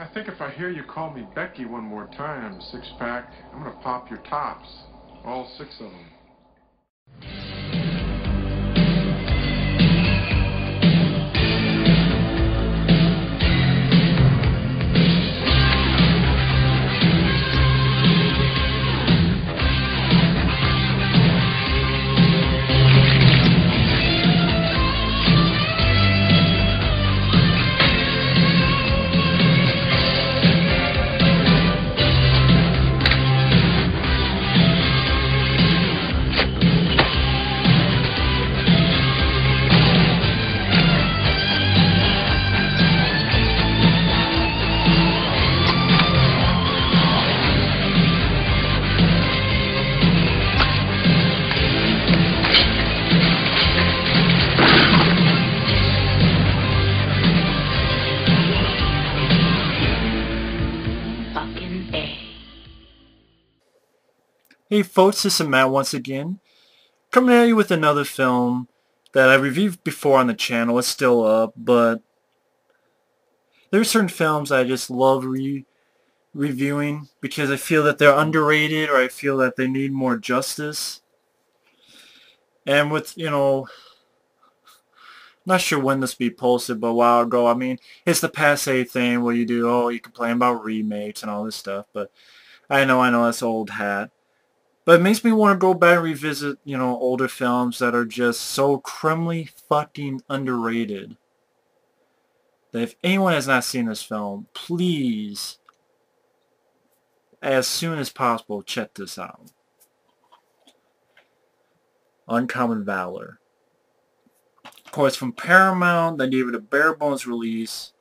I think if I hear you call me Becky one more time, six-pack, I'm gonna pop your tops. All six of them. Hey folks, this is Matt once again, coming at you with another film that I reviewed before on the channel. It's still up, but there are certain films I just love reviewing because I feel that they're underrated or I feel that they need more justice. And with, not sure when this will be posted, but a while ago, I mean, it's the passe thing where you complain about remakes and all this stuff, but I know, that's old hat. But it makes me want to go back and revisit, older films that are just so criminally fucking underrated. That if anyone has not seen this film, please, as soon as possible, check this out. Uncommon Valor. Of course, from Paramount, they gave it a bare bones release.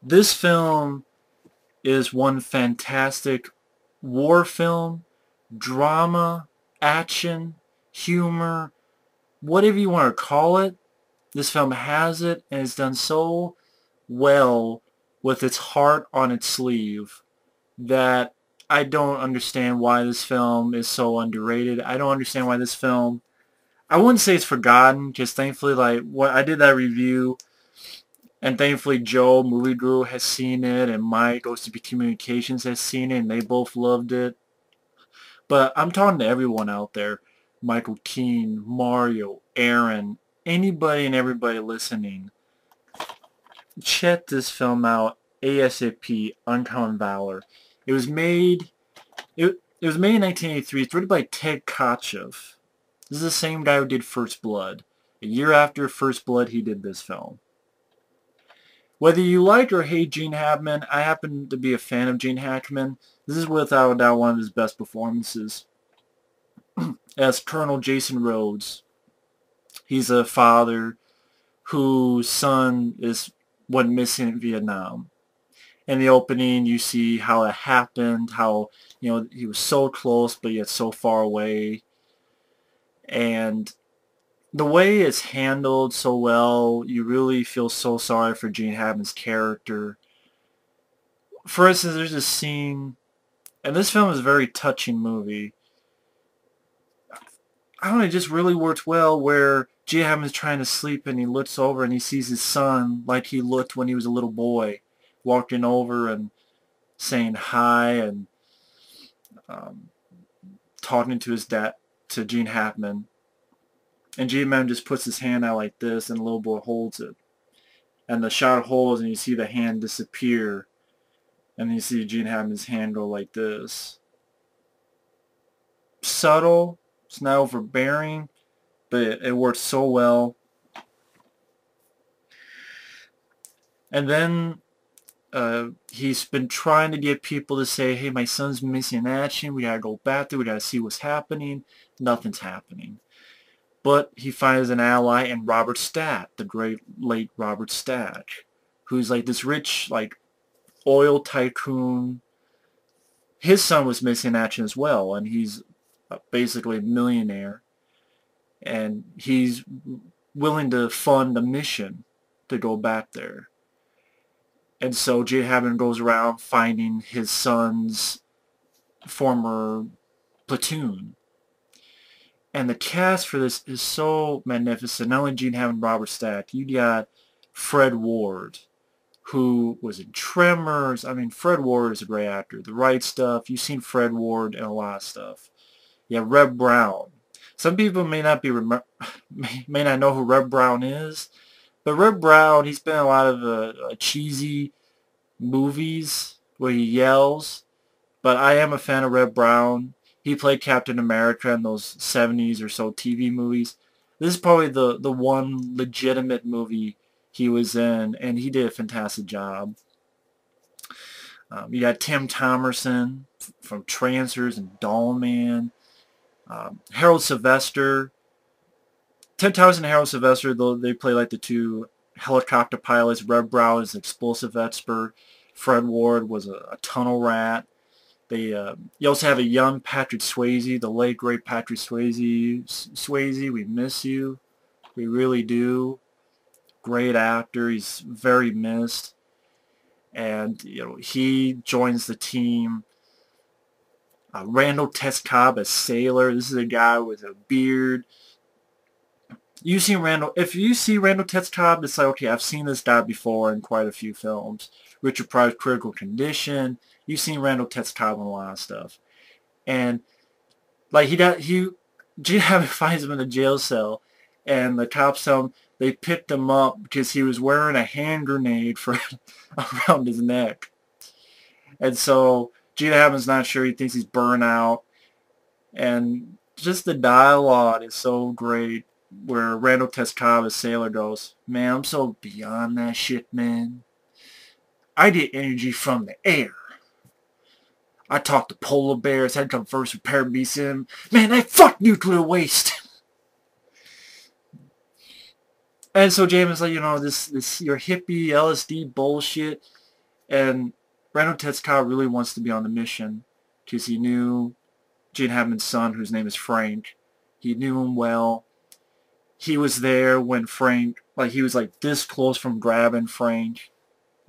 This film is one fantastic war film. Drama, action, humor, whatever you want to call it, this film has it, and it's done so well with its heart on its sleeve that I don't understand why this film is so underrated. I don't understand why this film, I wouldn't say it's forgotten, because thankfully, I did that review, and thankfully Joe, Movie Guru, has seen it, and Mike, OCP Communications, has seen it, and they both loved it. But I'm talking to everyone out there, Michael Keane, Mario, Aaron, anybody and everybody listening. Check this film out, ASAP, Uncommon Valor. It was made in 1983. It's written by Ted Kotcheff. This is the same guy who did First Blood. A year after First Blood, he did this film. Whether you like or hate Gene Hackman, I happen to be a fan of Gene Hackman. This is without a doubt one of his best performances. As Colonel Jason Rhodes, he's a father whose son went missing in Vietnam. In the opening, you see how it happened, how he was so close but yet so far away. And the way it's handled so well, you really feel so sorry for Gene Hackman's character. For instance, there's this scene, and this film is a very touching movie. I don't know, it just really works well where Gene Hackman's trying to sleep and he looks over and he sees his son like he looked when he was a little boy, walking over and saying hi and talking to his dad, to Gene Hackman. And Gene Hackman just puts his hand out like this, and the little boy holds it. And the shot holds, and you see the hand disappear. And then you see Gene Hackman's hand go like this. Subtle, it's not overbearing, but it works so well. And then he's been trying to get people to say, hey, my son's missing in action. We gotta go back there. We gotta see what's happening. Nothing's happening. But he finds an ally in Robert Stack, the great late Robert Stack, who's like this rich, oil tycoon. His son was missing in action as well, and he's basically a millionaire. And he's willing to fund a mission to go back there. And so Gene Hackman goes around finding his son's former platoon. And the cast for this is so magnificent. Not only Gene Hackman and Robert Stack, you got Fred Ward, who was in Tremors. I mean, Fred Ward is a great actor. The Right Stuff. You've seen Fred Ward in a lot of stuff. Yeah, Reb Brown. Some people may not may not know who Reb Brown is, but Reb Brown, he's been in a lot of cheesy movies where he yells. But I am a fan of Reb Brown. He played Captain America in those 70s or so TV movies. This is probably the one legitimate movie he was in, and he did a fantastic job. You got Tim Thomerson from Trancers and Doll Man. Harold Sylvester. Ted Thomerson and Harold Sylvester, they play like the two helicopter pilots. Reb Brown is an explosive expert. Fred Ward was a tunnel rat. You also have a young Patrick Swayze, the late great Patrick Swayze. Swayze, we miss you. We really do. Great actor. He's very missed. And he joins the team. Randall Tex Cobb as Sailor. This is a guy with a beard. If you see Randall Tex Cobb, it's like, okay, I've seen this guy before in quite a few films. Richard Pryor's Critical Condition. You've seen Randall Tex Cobb in a lot of stuff. And like Gene Hackman finds him in a jail cell, and the cops tell him they picked him up because he was wearing a hand grenade around his neck. And so Gene Hackman's not sure. He thinks he's burned out. And just the dialogue is so great, where Randall Tex Cobb as Sailor goes, "Man, I'm so beyond that shit, man. I get energy from the air. I talk to polar bears, had converse with parabesium. Man, I fuck nuclear waste." And so James like, this your hippie LSD bullshit. And Randall Tex Cobb really wants to be on the mission because he knew Gene Hackman's son, whose name is Frank. He knew him well. He was there when Frank, he was like this close from grabbing Frank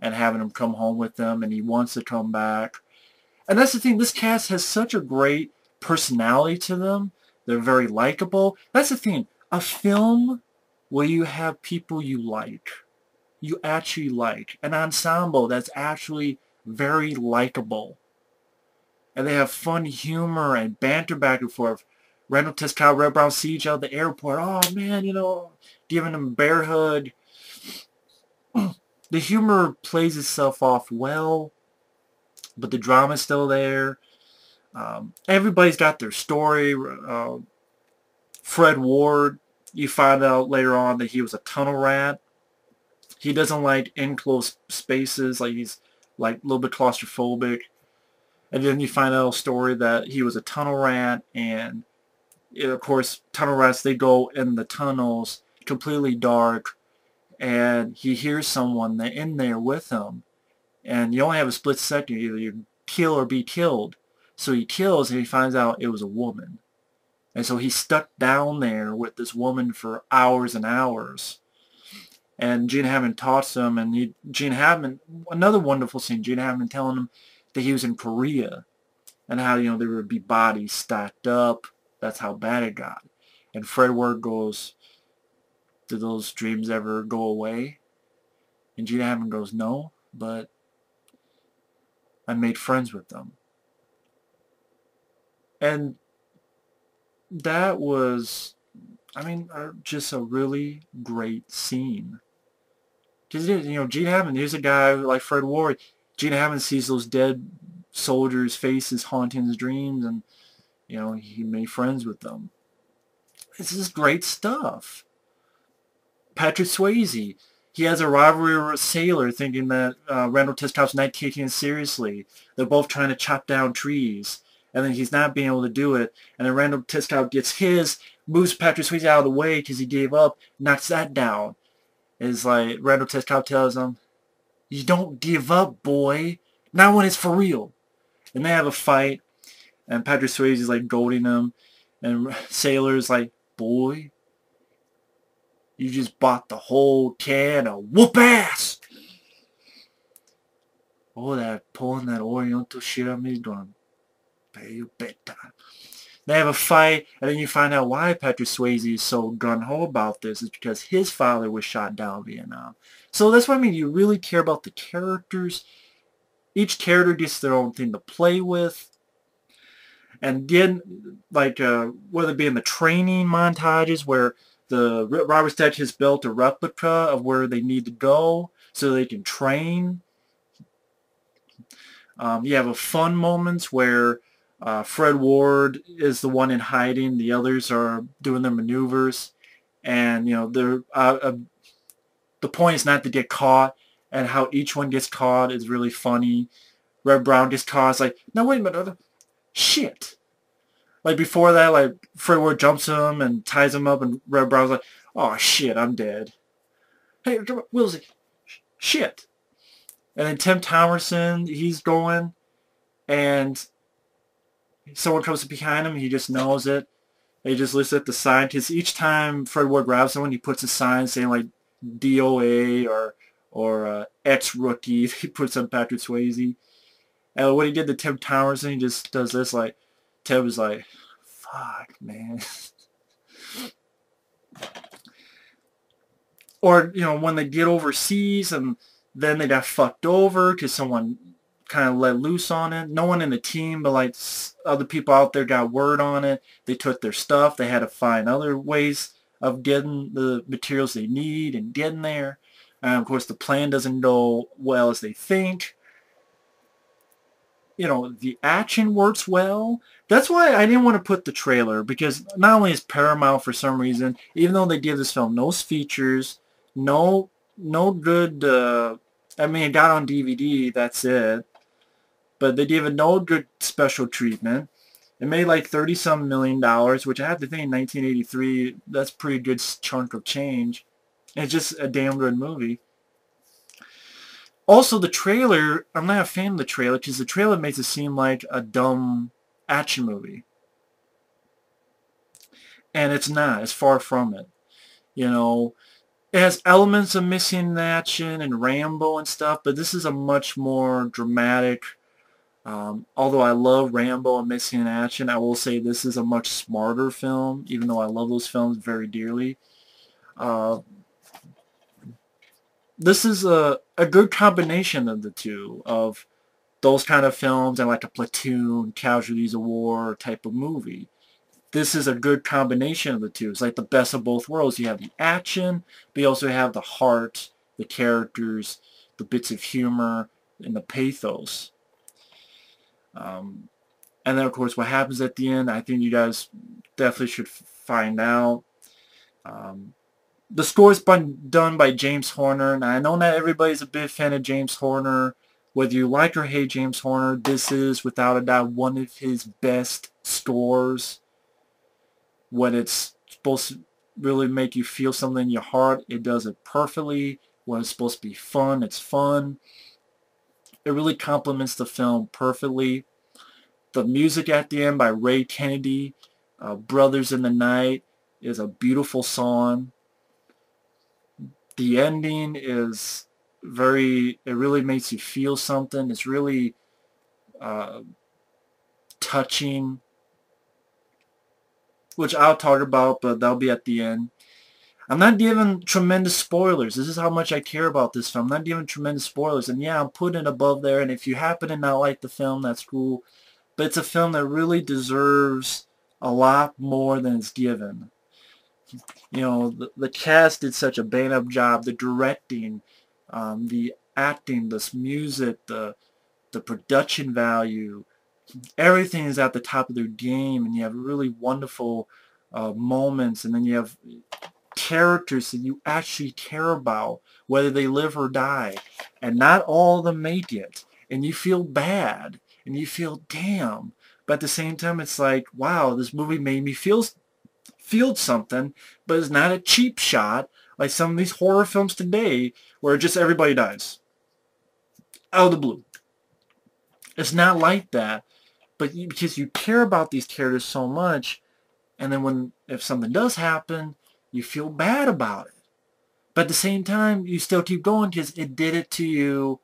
and having him come home with them, and he wants to come back. And that's the thing, this cast has such a great personality to them. They're very likable. That's the thing, a film where you have people you actually like, an ensemble that's actually very likable. And they have fun humor and banter back and forth. Randall Tex Cobb, Reb Brown see each other at the airport. Oh man, giving them a bear hug. The humor plays itself off well, but the drama's still there. Everybody's got their story. Fred Ward, you find out later on that he was a tunnel rat. He doesn't like enclosed spaces. He's a little bit claustrophobic. And then you find out a story that he was a tunnel rat, and of course, tunnel rats, they go in the tunnels completely dark, and he hears someone in there with him, and you only have a split second, either you kill or be killed. So he kills, and he finds out it was a woman. And so he's stuck down there with this woman for hours and hours. And Gene Hackman talks to him, and another wonderful scene, Gene Hackman telling him that he was in Korea, and how, there would be bodies stacked up. That's how bad it got. And Fred Ward goes, "Do those dreams ever go away?" And Gene Hackman goes, "No, but I made friends with them." And that was, just a really great scene. Because, Gene Hackman, here's a guy like Fred Ward. Gene Hackman sees those dead soldiers' faces haunting his dreams, and he made friends with them. This is great stuff. Patrick Swayze, he has a rivalry with a Sailor, thinking that Randall Tex Cobb's not taking it seriously. They're both trying to chop down trees, and then he's not being able to do it. And then Randall Tex Cobb gets moves Patrick Swayze out of the way because he gave up, knocks that down. It's like Randall Tex Cobb tells him, "You don't give up, boy. Not when it's for real." And they have a fight. And Patrick Swayze is goading him. And Sailor's like, "Boy, you just bought the whole can of whoop ass." Oh, that pulling that Oriental shit on me is going to pay you big time. They have a fight, and then you find out why Patrick Swayze is so gung-ho about this. It's because his father was shot down in Vietnam. So that's what I mean. You really care about the characters. Each character gets their own thing to play with. And then, like, whether it be in the training montages where the Robert Statch has built a replica of where they need to go so they can train. You have a fun moments where Fred Ward is the one in hiding. The others are doing their maneuvers. And, you know, the point is not to get caught. And how each one gets caught is really funny. Reb Brown gets caught. It's like, no, wait a minute. Shit. Like, before that, like, Fred Ward jumps him and ties him up. And Reb Brown's like, oh, shit, I'm dead. Hey, Will's like, shit. And then Tim Thomerson, he's going. And someone comes behind him. He just knows it. He just looks at the sign. Because each time Fred Ward grabs someone, he puts a sign saying, like, DOA or ex-rookie. He puts on Patrick Swayze. And what he did to Tim Thomerson, he just does this, like, Ted was like, fuck, man. Or, you know, when they get overseas and then they got fucked over because someone kind of let loose on it. No one in the team, but like other people out there got word on it. They took their stuff. They had to find other ways of getting the materials they need and getting there. And of course, the plan doesn't go well as they think. You know, the action works well. That's why I didn't want to put the trailer, because not only is Paramount, for some reason, even though they give this film no features, no good, I mean, it got on DVD, that's it, but they gave it no good special treatment. It made like $30-some million, which I have to think in 1983, that's a pretty good chunk of change. And it's just a damn good movie. Also, the trailer, I'm not a fan of the trailer, because the trailer makes it seem like a dumb action movie. And it's not. It's far from it. You know, it has elements of missing action and Rambo and stuff, but this is a much more dramatic, although I love Rambo and Missing Action, I will say this is a much smarter film, even though I love those films very dearly. This is a good combination of the two, of those kind of films and like a Platoon, Casualties of War type of movie. This is a good combination of the two. It's like the best of both worlds. You have the action, but you also have the heart, the characters, the bits of humor, and the pathos. And then, of course, what happens at the end, I think you guys definitely should find out. The score's been done by James Horner. Now, I know not everybody's a big fan of James Horner. Whether you like or hate James Horner, this is, without a doubt, one of his best scores. When it's supposed to really make you feel something in your heart, it does it perfectly. When it's supposed to be fun, it's fun. It really complements the film perfectly. The music at the end by Ray Kennedy, Brothers in the Night, is a beautiful song. The ending is it really makes you feel something. It's really touching, which I'll talk about, but that'll be at the end. I'm not giving tremendous spoilers. This is how much I care about this film. I'm not giving tremendous spoilers. And yeah, I'm putting it above there. And if you happen to not like the film, that's cool. But it's a film that really deserves a lot more than it's given. You know, the cast did such a bang-up job. The directing, the acting, the music, the production value, everything is at the top of their game. And you have really wonderful moments. And then you have characters that you actually care about, whether they live or die. And not all of them make it. And you feel bad. And you feel, damn. But at the same time, it's like, wow, this movie made me feel something, but it's not a cheap shot like some of these horror films today where just everybody dies. Out of the blue. It's not like that. But because you care about these characters so much, and then if something does happen, you feel bad about it. But at the same time, you still keep going because it did it to you.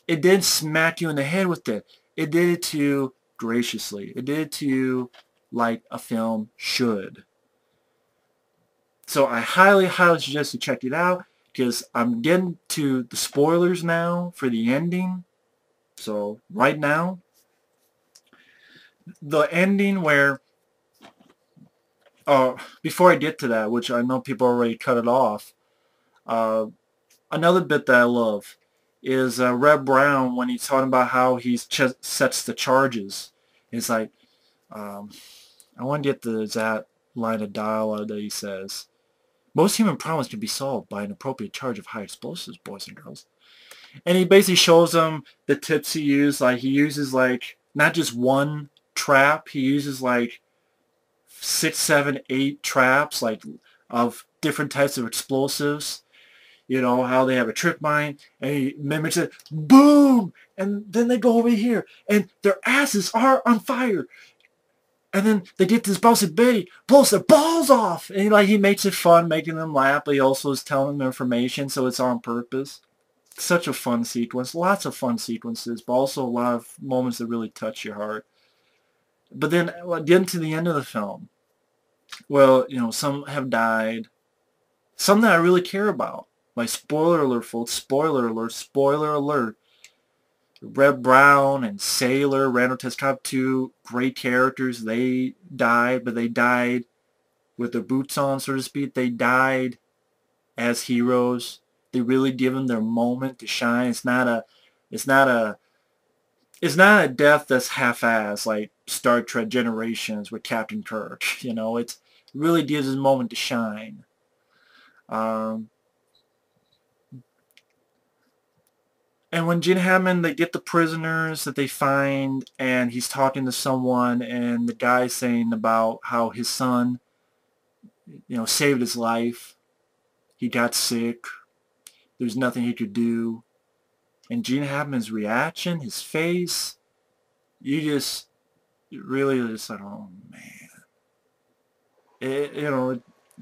It didn't smack you in the head with it. It did it to you graciously. It did it to you like a film should. So I highly, highly suggest you check it out, because I'm getting to the spoilers now for the ending. So right now, the ending where, before I get to that, which I know people already cut it off, another bit that I love is Reb Brown, when he's talking about how he sets the charges. It's like, I want to get the exact line of dialogue that he says. Most human problems can be solved by an appropriate charge of high explosives, boys and girls. And he basically shows them the tips he used. Like, he uses, like, not just one trap. He uses, like, 6, 7, 8 traps, like, of different types of explosives. You know, how they have a trip mine, and he mimics it, boom! And then they go over here, and their asses are on fire. And then they get this bouncy Betty, blows their balls off. And he makes it fun, making them laugh, but he also is telling them information, so it's on purpose. Such a fun sequence. Lots of fun sequences, but also a lot of moments that really touch your heart. But then, getting to the end of the film, well, you know, some have died. Some that I really care about. Like, spoiler alert, folks. Spoiler alert. Spoiler alert. Reb Brown and Sailor, Randall Tex Cobb, 2 great characters. They died, but they died with their boots on, so to speak. They died as heroes. They really give them their moment to shine. It's not a death that's half-assed like Star Trek Generations with Captain Kirk. You know, it really gives his moment to shine. And when Gene Hackman, they get the prisoners that they find, and he's talking to someone, and the guy's saying about how his son, you know, saved his life. He got sick. There's nothing he could do. And Gene Hackman's reaction, his face, you really just like, oh man. You know,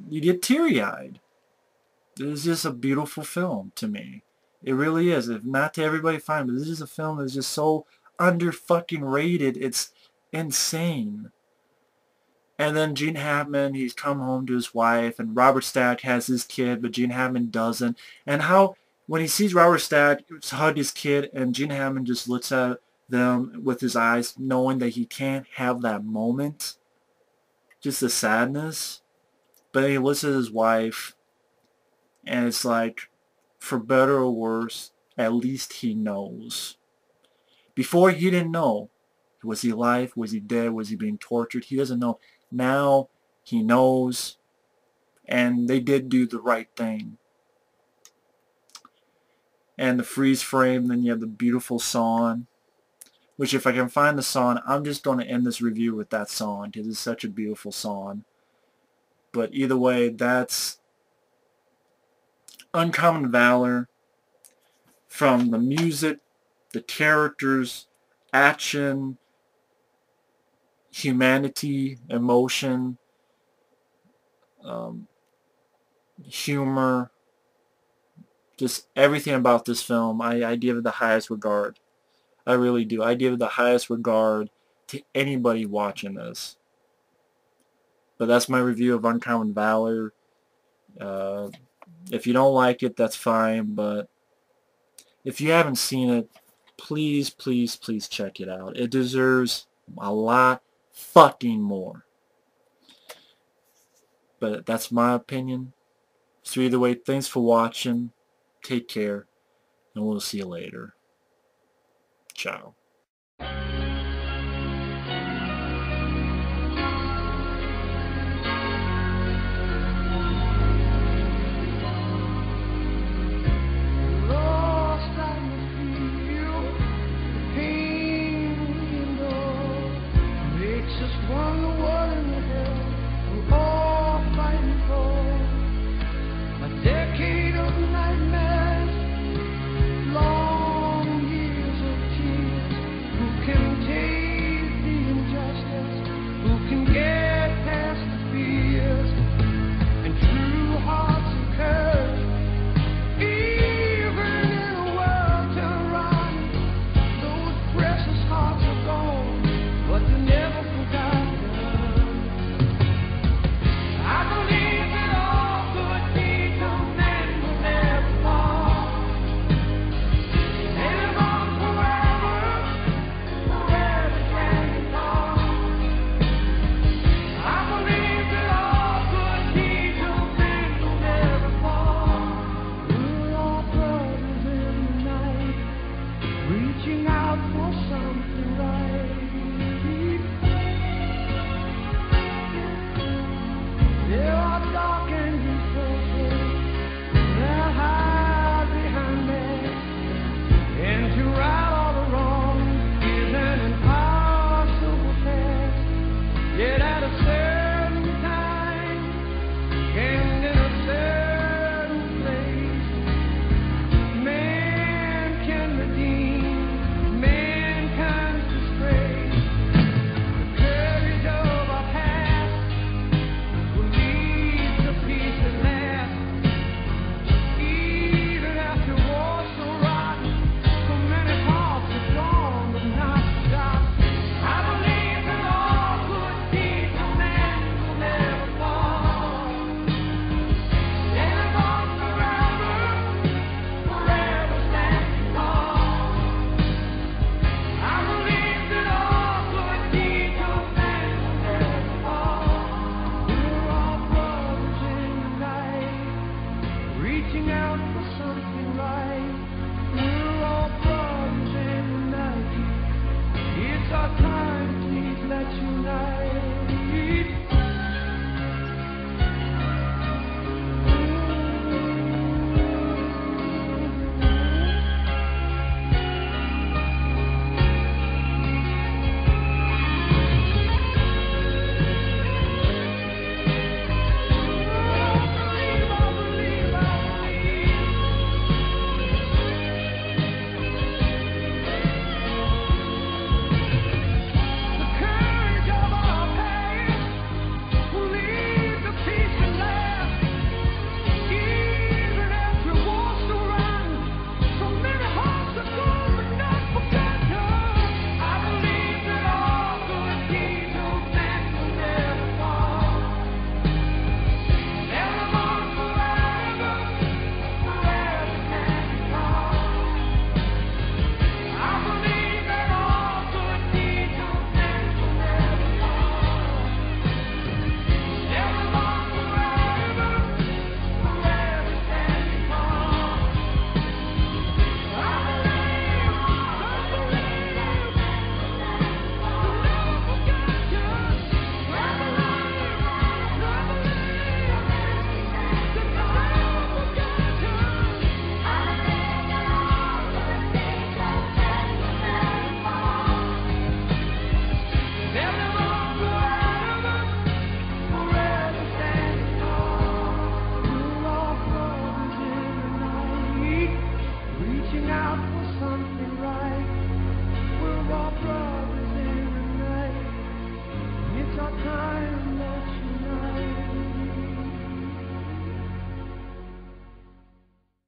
you get teary-eyed. It's just a beautiful film to me. It really is. If not to everybody, fine. But this is a film that's just so under-fucking-rated. It's insane. And then Gene Hackman, he's come home to his wife, and Robert Stack has his kid, but Gene Hackman doesn't. And how, when he sees Robert Stack hug his kid, and Gene Hackman just looks at them with his eyes, knowing that he can't have that moment. Just the sadness. But then he looks at his wife, and it's like, for better or worse, at least he knows. Before, he didn't know. Was he alive? Was he dead? Was he being tortured? He doesn't know. Now he knows, and they did do the right thing. And the freeze frame, then you have the beautiful song, which if I can find the song, I'm just going to end this review with that song, because it's such a beautiful song. But either way, that's Uncommon Valor. From the music, the characters, action, humanity, emotion, humor, just everything about this film, I give it the highest regard. I really do. I give it the highest regard to anybody watching this. But that's my review of Uncommon Valor. If you don't like it, that's fine, but if you haven't seen it, please, please, please check it out. It deserves a lot fucking more. But that's my opinion. So either way, thanks for watching. Take care, and we'll see you later. Ciao.